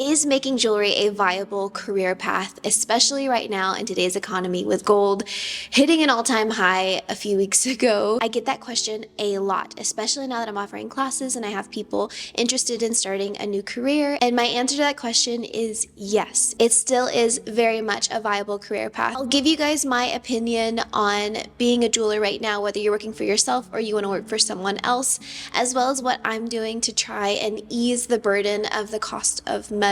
Is making jewelry a viable career path, especially right now in today's economy with gold hitting an all-time high a few weeks ago? I get that question a lot, especially now that I'm offering classes and I have people interested in starting a new career. And my answer to that question is yes. It still is very much a viable career path. I'll give you guys my opinion on being a jeweler right now, whether you're working for yourself or you want to work for someone else, as well as what I'm doing to try and ease the burden of the cost of metals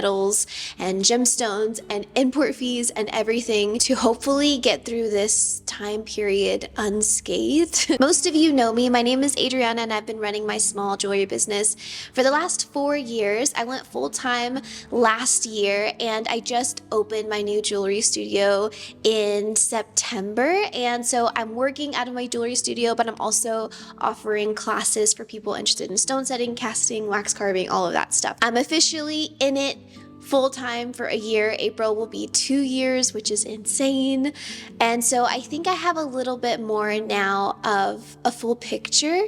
and gemstones and import fees and everything to hopefully get through this time period unscathed. Most of you know me. My name is Adriana and I've been running my small jewelry business for the last 4 years. I went full-time last year and I just opened my new jewelry studio in September. And so I'm working out of my jewelry studio, but I'm also offering classes for people interested in stone setting, casting, wax carving, all of that stuff. I'm officially in it full-time for a year. April will be 2 years, which is insane. And so I think I have a little bit more now of a full picture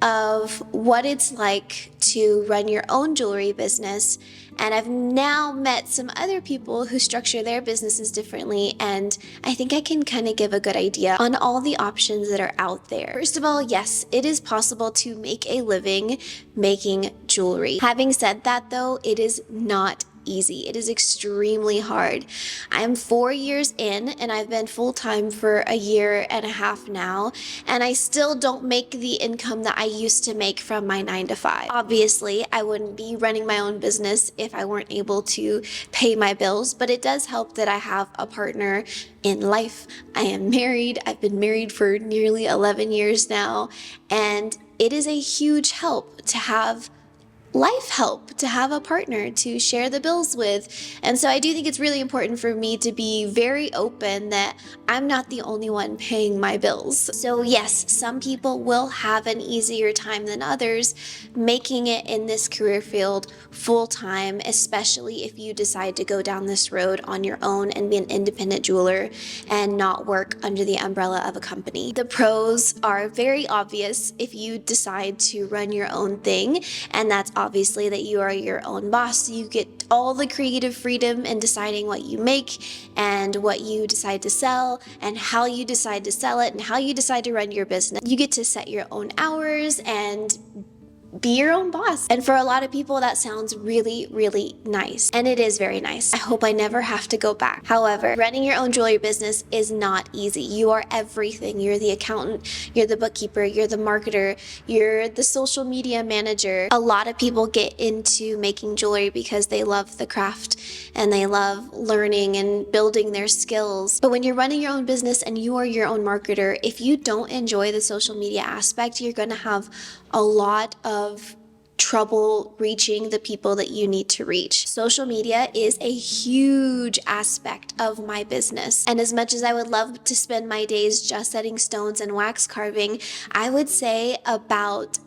of what it's like to run your own jewelry business. And I've now met some other people who structure their businesses differently, and I think I can kind of give a good idea on all the options that are out there. First of all, yes, it is possible to make a living making jewelry. Having said that though, it is not easy. It is extremely hard. I'm 4 years in and I've been full-time for a year and a half now, and I still don't make the income that I used to make from my 9 to 5. Obviously, I wouldn't be running my own business if I weren't able to pay my bills, but it does help that I have a partner in life. I am married. I've been married for nearly 11 years now, and it is a huge help to have life help, to have a partner to share the bills with. And so I do think it's really important for me to be very open that I'm not the only one paying my bills. So yes, some people will have an easier time than others making it in this career field full time, especially if you decide to go down this road on your own and be an independent jeweler and not work under the umbrella of a company. The pros are very obvious if you decide to run your own thing, and that's obviously that you are your own boss. You get all the creative freedom in deciding what you make and what you decide to sell and how you decide to sell it and how you decide to run your business. You get to set your own hours and be your own boss. And for a lot of people, that sounds really, really nice. And it is very nice. I hope I never have to go back. However, running your own jewelry business is not easy. You are everything. You're the accountant, you're the bookkeeper, you're the marketer, you're the social media manager. A lot of people get into making jewelry because they love the craft and they love learning and building their skills. But when you're running your own business and you are your own marketer, if you don't enjoy the social media aspect, you're going to have a lot of trouble reaching the people that you need to reach. Social media is a huge aspect of my business. And as much as I would love to spend my days just setting stones and wax carving, I would say about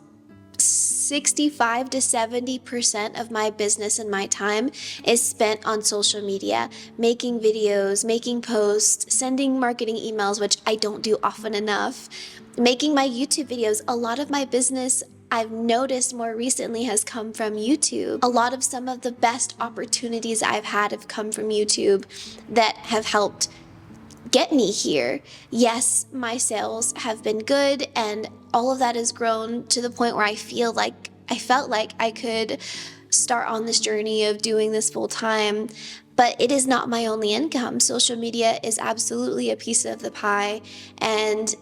65 to 70% of my business and my time is spent on social media, making videos, making posts, sending marketing emails, which I don't do often enough, making my YouTube videos. A lot of my business, I've noticed more recently, has come from YouTube. A lot of some of the best opportunities I've had have come from YouTube that have helped get me here. Yes, my sales have been good and all of that has grown to the point where I felt like I could start on this journey of doing this full time. But it is not my only income. Social media is absolutely a piece of the pie, and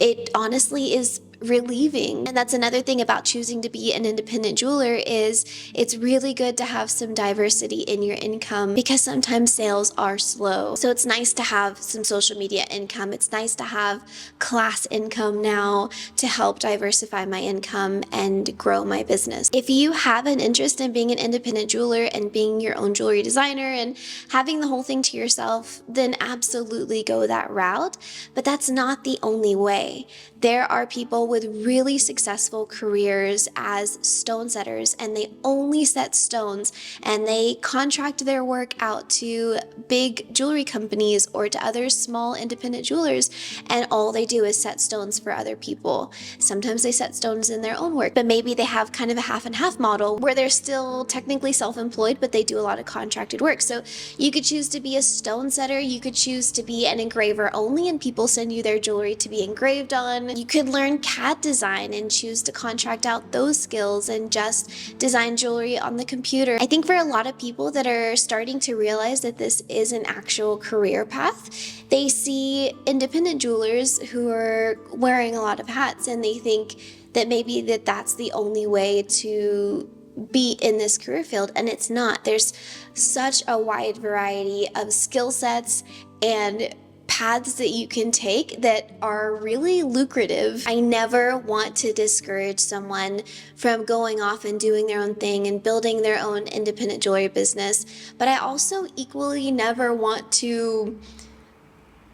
it honestly is relieving. And that's another thing about choosing to be an independent jeweler, is it's really good to have some diversity in your income because sometimes sales are slow. So it's nice to have some social media income. It's nice to have class income now to help diversify my income and grow my business. If you have an interest in being an independent jeweler and being your own jewelry designer and having the whole thing to yourself, then absolutely go that route. But that's not the only way. There are people with really successful careers as stone setters, and they only set stones, and they contract their work out to big jewelry companies or to other small independent jewelers, and all they do is set stones for other people. Sometimes they set stones in their own work, but maybe they have kind of a half and half model where they're still technically self-employed, but they do a lot of contracted work. So you could choose to be a stone setter, you could choose to be an engraver only, and people send you their jewelry to be engraved on. You could learn CAD design and choose to contract out those skills and just design jewelry on the computer. I think for a lot of people that are starting to realize that this is an actual career path, they see independent jewelers who are wearing a lot of hats and they think that maybe that's the only way to be in this career field, and it's not. There's such a wide variety of skill sets and paths that you can take that are really lucrative. I never want to discourage someone from going off and doing their own thing and building their own independent jewelry business, but I also equally never want to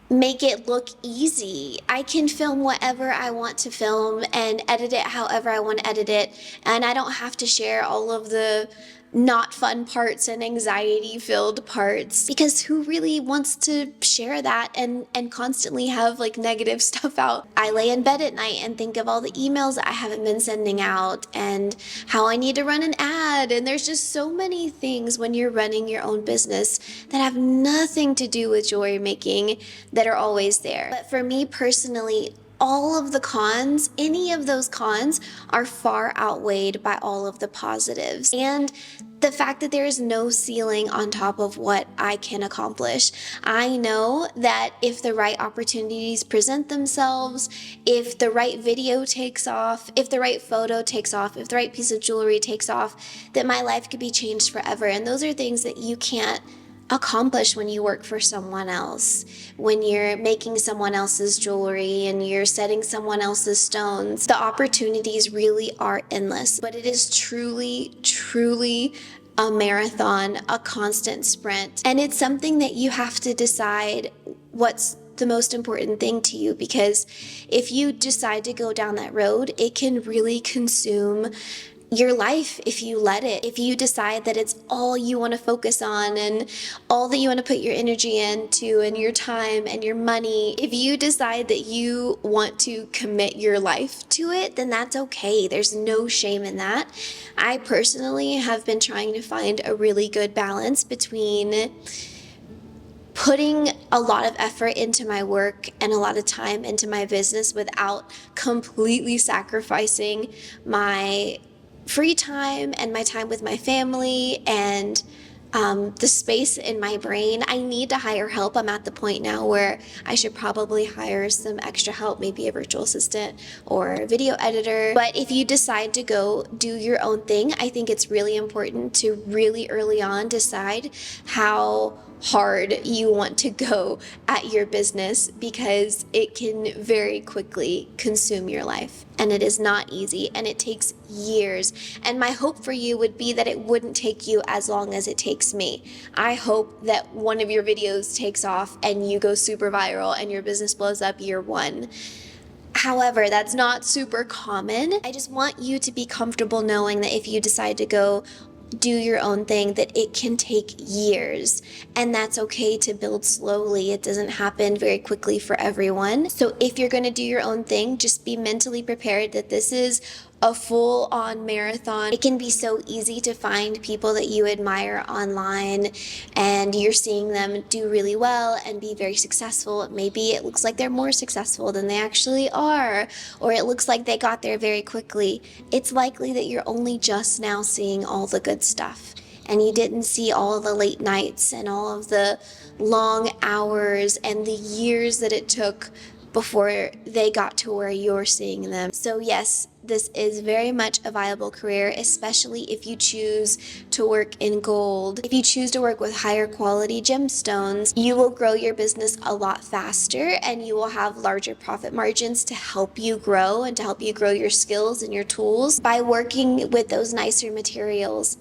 make it look easy. I can film whatever I want to film and edit it however I want to edit it, and I don't have to share all of the not fun parts and anxiety filled parts, because who really wants to share that and constantly have like negative stuff out? I lay in bed at night and think of all the emails that I haven't been sending out and how I need to run an ad, and there's just so many things when you're running your own business that have nothing to do with jewelry making that are always there. But for me personally, all of the cons, any of those cons, are far outweighed by all of the positives. And the fact that there is no ceiling on top of what I can accomplish. I know that if the right opportunities present themselves, if the right video takes off, if the right photo takes off, if the right piece of jewelry takes off, that my life could be changed forever. And those are things that you can't accomplish when you work for someone else, when you're making someone else's jewelry and you're setting someone else's stones. The opportunities really are endless, but it is truly, truly a marathon, a constant sprint. And it's something that you have to decide what's the most important thing to you, because if you decide to go down that road, it can really consume your life if you let it. If you decide that it's all you want to focus on and all that you want to put your energy into and your time and your money, if you decide that you want to commit your life to it, then that's okay. There's no shame in that. I personally have been trying to find a really good balance between putting a lot of effort into my work and a lot of time into my business without completely sacrificing my free time and my time with my family and the space in my brain. I need to hire help. I'm at the point now where I should probably hire some extra help, maybe a virtual assistant or a video editor. But if you decide to go do your own thing, I think it's really important to really early on decide how hard you want to go at your business, because it can very quickly consume your life. And it is not easy, and it takes years. And my hope for you would be that it wouldn't take you as long as it takes me. I hope that one of your videos takes off and you go super viral and your business blows up year one. However, that's not super common. I just want you to be comfortable knowing that if you decide to go do your own thing, that it can take years, and that's okay to build slowly. It doesn't happen very quickly for everyone. So if you're going to do your own thing, just be mentally prepared that this is a full-on marathon. It can be so easy to find people that you admire online and you're seeing them do really well and be very successful. Maybe it looks like they're more successful than they actually are, or it looks like they got there very quickly. It's likely that you're only just now seeing all the good stuff, and you didn't see all of the late nights and all of the long hours and the years that it took before they got to where you're seeing them. So yes, this is very much a viable career, especially if you choose to work in gold. If you choose to work with higher quality gemstones, you will grow your business a lot faster, and you will have larger profit margins to help you grow and to help you grow your skills and your tools by working with those nicer materials.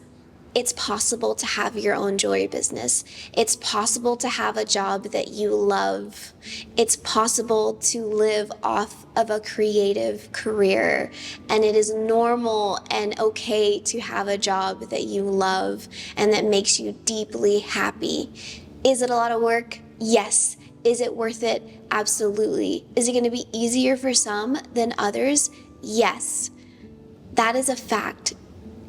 It's possible to have your own jewelry business. It's possible to have a job that you love. It's possible to live off of a creative career. And it is normal and okay to have a job that you love and that makes you deeply happy. Is it a lot of work? Yes. Is it worth it? Absolutely. Is it going to be easier for some than others? Yes. That is a fact.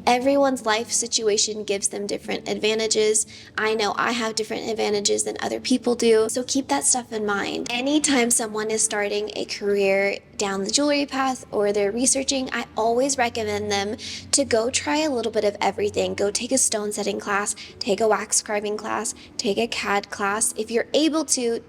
Everyone's life situation gives them different advantages. I know I have different advantages than other people do, so keep that stuff in mind. Anytime someone is starting a career down the jewelry path or they're researching, I always recommend them to go try a little bit of everything. Go take a stone setting class, take a wax carving class, take a CAD class. If you're able to,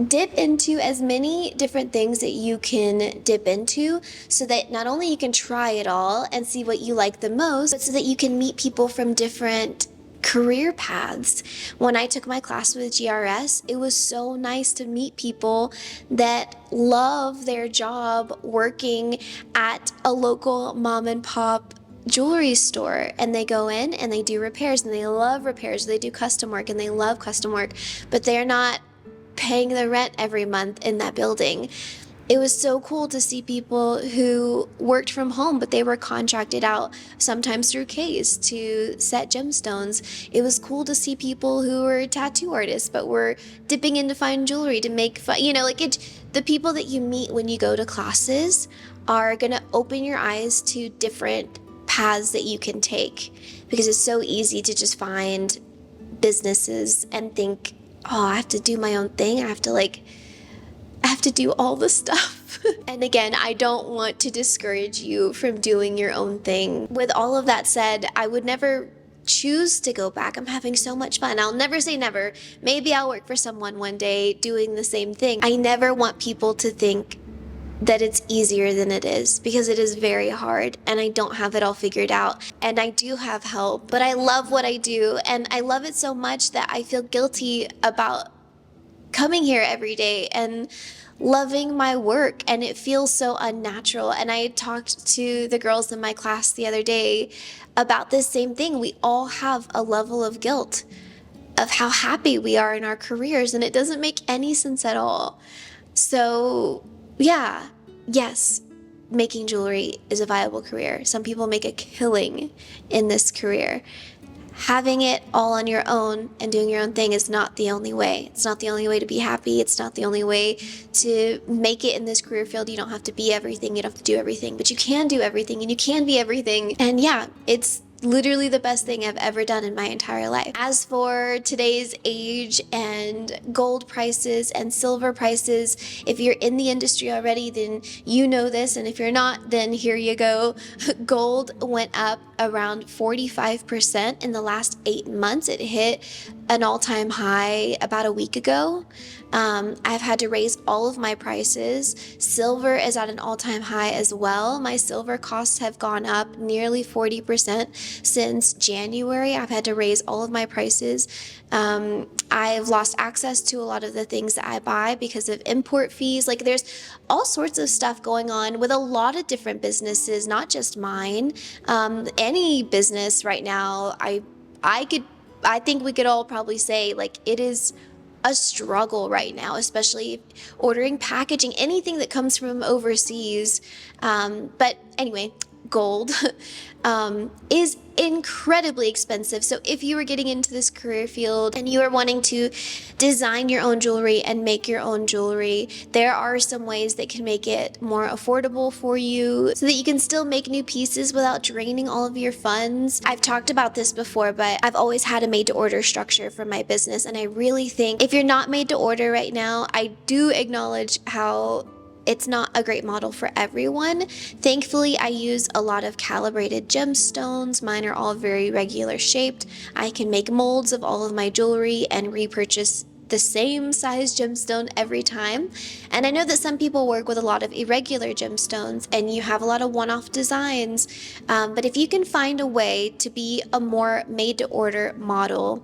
dip into as many different things that you can dip into so that not only you can try it all and see what you like the most, but so that you can meet people from different career paths. When I took my class with GRS, it was so nice to meet people that love their job working at a local mom and pop jewelry store, and they go in and they do repairs and they love repairs. They do custom work and they love custom work, but they're not paying the rent every month in that building. It was so cool to see people who worked from home, but they were contracted out sometimes through K's to set gemstones. It was cool to see people who were tattoo artists, but were dipping into fine jewelry to make fun, the people that you meet when you go to classes are gonna open your eyes to different paths that you can take, because it's so easy to just find businesses and think, oh, I have to do my own thing. I have to do all the stuff. And again, I don't want to discourage you from doing your own thing. With all of that said, I would never choose to go back. I'm having so much fun. I'll never say never. Maybe I'll work for someone one day doing the same thing. I never want people to think that it's easier than it is, because it is very hard and I don't have it all figured out, and I do have help, but I love what I do, and I love it so much that I feel guilty about coming here every day and loving my work, and it feels so unnatural. And I talked to the girls in my class the other day about this same thing. We all have a level of guilt of how happy we are in our careers, and it doesn't make any sense at all. So yeah, yes, making jewelry is a viable career. Some people make a killing in this career. Having it all on your own and doing your own thing is not the only way. It's not the only way to be happy. It's not the only way to make it in this career field. You don't have to be everything. You don't have to do everything, but you can do everything and you can be everything. And yeah, it's literally the best thing I've ever done in my entire life. As for today's age and gold prices and silver prices, if you're in the industry already, then you know this, and if you're not, then here you go. Gold went up around 45% in the last 8 months. It hit an all-time high about a week ago. I've had to raise all of my prices. Silver is at an all-time high as well. My silver costs have gone up nearly 40% since January. I've had to raise all of my prices. I've lost access to a lot of the things that I buy because of import fees. Like, there's all sorts of stuff going on with a lot of different businesses, not just mine. Any business right now, I think we could all probably say, like, it is a struggle right now, especially ordering packaging, anything that comes from overseas. But anyway, gold is incredibly expensive. So if you are getting into this career field and you are wanting to design your own jewelry and make your own jewelry, there are some ways that can make it more affordable for you so that you can still make new pieces without draining all of your funds. I've talked about this before, but I've always had a made to order structure for my business, and I really think if you're not made to order right now, I do acknowledge how it's not a great model for everyone. Thankfully, I use a lot of calibrated gemstones. Mine are all very regular shaped. I can make molds of all of my jewelry and repurchase the same size gemstone every time. And I know that some people work with a lot of irregular gemstones and you have a lot of one-off designs. But if you can find a way to be a more made-to-order model,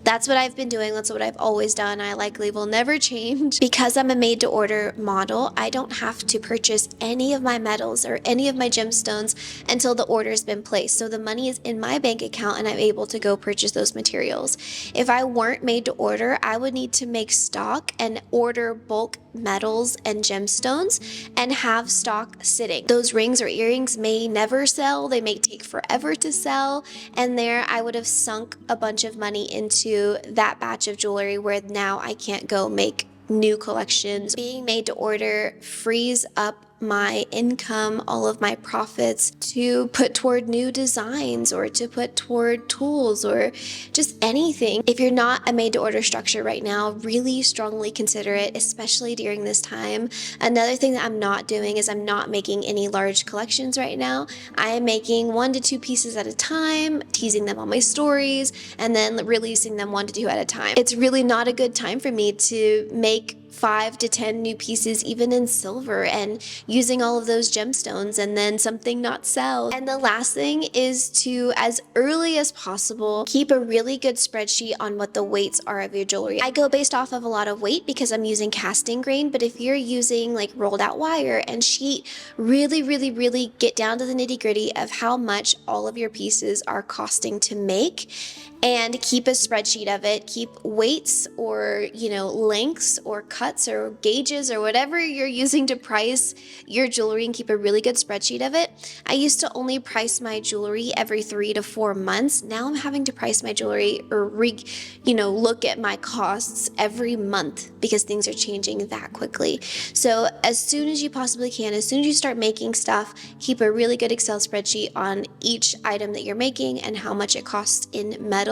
That's what I've been doing. That's what I've always done. I likely will never change. Because I'm a made to order model, I don't have to purchase any of my metals or any of my gemstones until the order's been placed. So the money is in my bank account and I'm able to go purchase those materials. If I weren't made to order, I would need to make stock and order bulk metals and gemstones and have stock sitting. Those rings or earrings may never sell. They may take forever to sell. And there I would have sunk a bunch of money into that batch of jewelry where now I can't go make new collections. Being made to order frees up my income, all of my profits, to put toward new designs or to put toward tools or just anything. If you're not a made to order structure right now, really strongly consider it, especially during this time. Another thing that I'm not doing is I'm not making any large collections right now. I am making 1 to 2 pieces at a time, teasing them on my stories, and then releasing them 1 to 2 at a time. It's really not a good time for me to make 5 to 10 new pieces, even in silver, and using all of those gemstones and then something not sell. And the last thing is to, as early as possible, keep a really good spreadsheet on what the weights are of your jewelry. I go based off of a lot of weight because I'm using casting grain, but if you're using like rolled out wire and sheet, really get down to the nitty gritty of how much all of your pieces are costing to make, and keep a spreadsheet of it. Keep weights or, lengths or cuts or gauges or whatever you're using to price your jewelry, and keep a really good spreadsheet of it. I used to only price my jewelry every 3 to 4 months. Now I'm having to price my jewelry or look at my costs every month because things are changing that quickly. So as soon as you possibly can, as soon as you start making stuff, keep a really good Excel spreadsheet on each item that you're making and how much it costs in metal.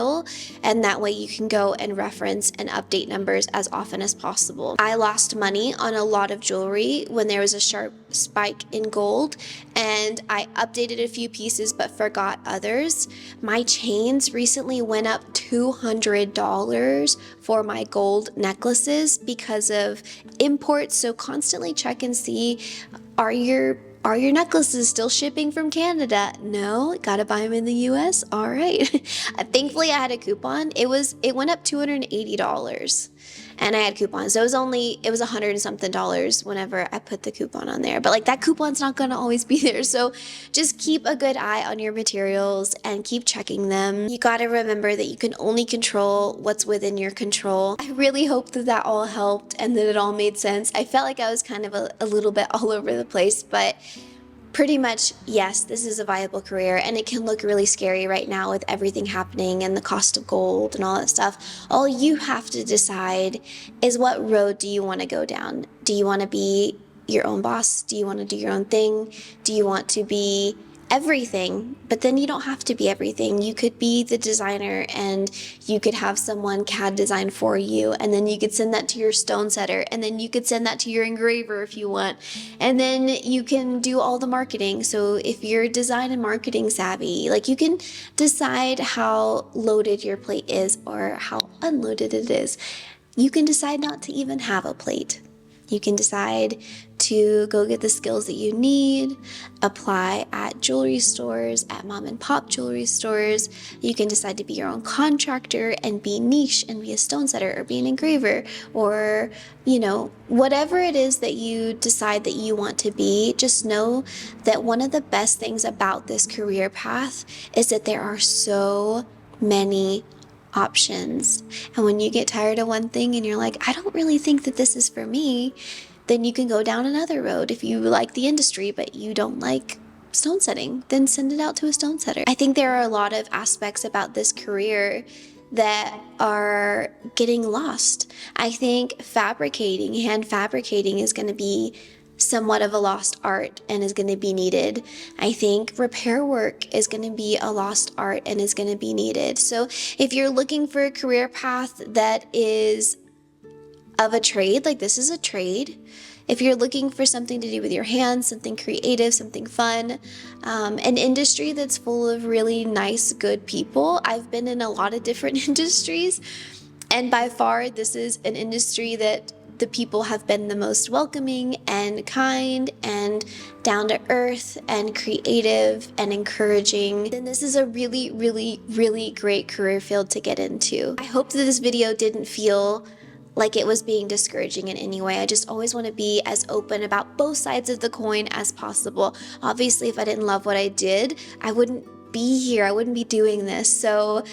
And that way you can go and reference and update numbers as often as possible. I lost money on a lot of jewelry when there was a sharp spike in gold, and I updated a few pieces but forgot others. My chains recently went up $200 for my gold necklaces because of imports. So constantly check and see, are your necklaces still shipping from Canada? No, gotta buy them in the US. All right. Thankfully, I had a coupon. It went up $280, and I had coupons. So it was $100 and something whenever I put the coupon on there. But like, that coupon's not gonna always be there. So just keep a good eye on your materials and keep checking them. You gotta remember that you can only control what's within your control. I really hope that all helped and that it all made sense. I felt like I was kind of a little bit all over the place, but pretty much, yes, this is a viable career, and it can look really scary right now with everything happening and the cost of gold and all that stuff. All you have to decide is, what road do you want to go down? Do you want to be your own boss? Do you want to do your own thing? Do you want to be everything? But then you don't have to be everything. You could be the designer and you could have someone CAD design for you, and then you could send that to your stone setter, and then you could send that to your engraver if you want, and then you can do all the marketing. So if you're design and marketing savvy, like, you can decide how loaded your plate is or how unloaded it is. You can decide not to even have a plate. You can decide to go get the skills that you need, apply at jewelry stores, at mom and pop jewelry stores. You can decide to be your own contractor and be niche and be a stone setter or be an engraver, or, whatever it is that you decide that you want to be. Just know that one of the best things about this career path is that there are so many options. And when you get tired of one thing and you're like, I don't really think that this is for me, then you can go down another road. If you like the industry but you don't like stone setting, then send it out to a stone setter. I think there are a lot of aspects about this career that are getting lost. I think hand fabricating is going to be somewhat of a lost art and is going to be needed. I think repair work is going to be a lost art and is going to be needed. So if you're looking for a career path that is of a trade, like this is a trade. If you're looking for something to do with your hands, something creative, something fun, an industry that's full of really nice, good people. I've been in a lot of different industries, and by far this is an industry that the people have been the most welcoming and kind and down to earth and creative and encouraging, then this is a really, really, really great career field to get into. I hope that this video didn't feel like it was being discouraging in any way. I just always want to be as open about both sides of the coin as possible. Obviously, if I didn't love what I did, I wouldn't be here. I wouldn't be doing this. So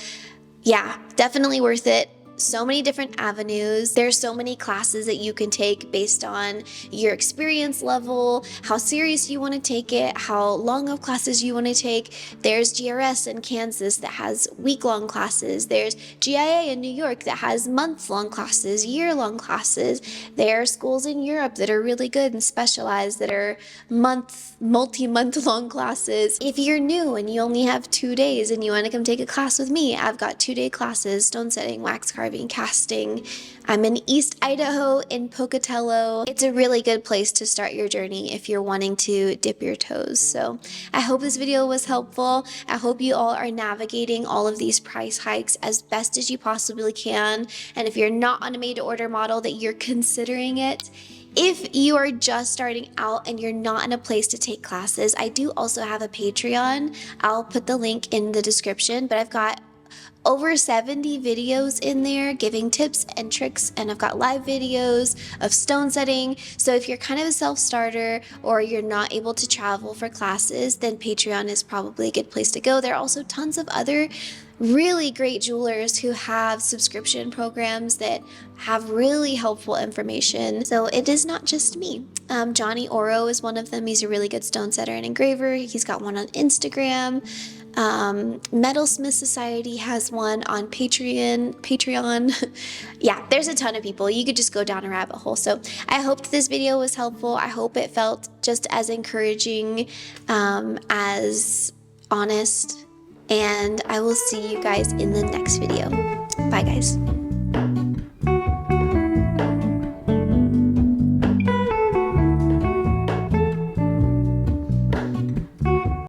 yeah, definitely worth it. So many different avenues. There's so many classes that you can take based on your experience level, how serious you want to take it, how long of classes you want to take. There's GRS in Kansas that has week-long classes. There's GIA in New York that has month-long classes, year-long classes. There are schools in Europe that are really good and specialized that are multi-month long classes. If you're new and you only have 2 days and you want to come take a class with me, I've got 2-day classes, stone setting, wax carving, casting. I'm in East Idaho in Pocatello. It's a really good place to start your journey if you're wanting to dip your toes. So I hope this video was helpful. I hope you all are navigating all of these price hikes as best as you possibly can. And if you're not on a made to order model, that you're considering it. If you are just starting out and you're not in a place to take classes, I do also have a Patreon. I'll put the link in the description, but I've got over 70 videos in there giving tips and tricks, and I've got live videos of stone setting. So if you're kind of a self-starter or you're not able to travel for classes, then Patreon is probably a good place to go. There are also tons of other really great jewelers who have subscription programs that have really helpful information. So it is not just me. Johnny Oro is one of them. He's a really good stone setter and engraver. He's got one on Instagram. Metalsmith Society has one on Patreon. Yeah, there's a ton of people. You could just go down a rabbit hole. So I hope this video was helpful. I hope it felt just as encouraging as honest. And I will see you guys in the next video. Bye, guys.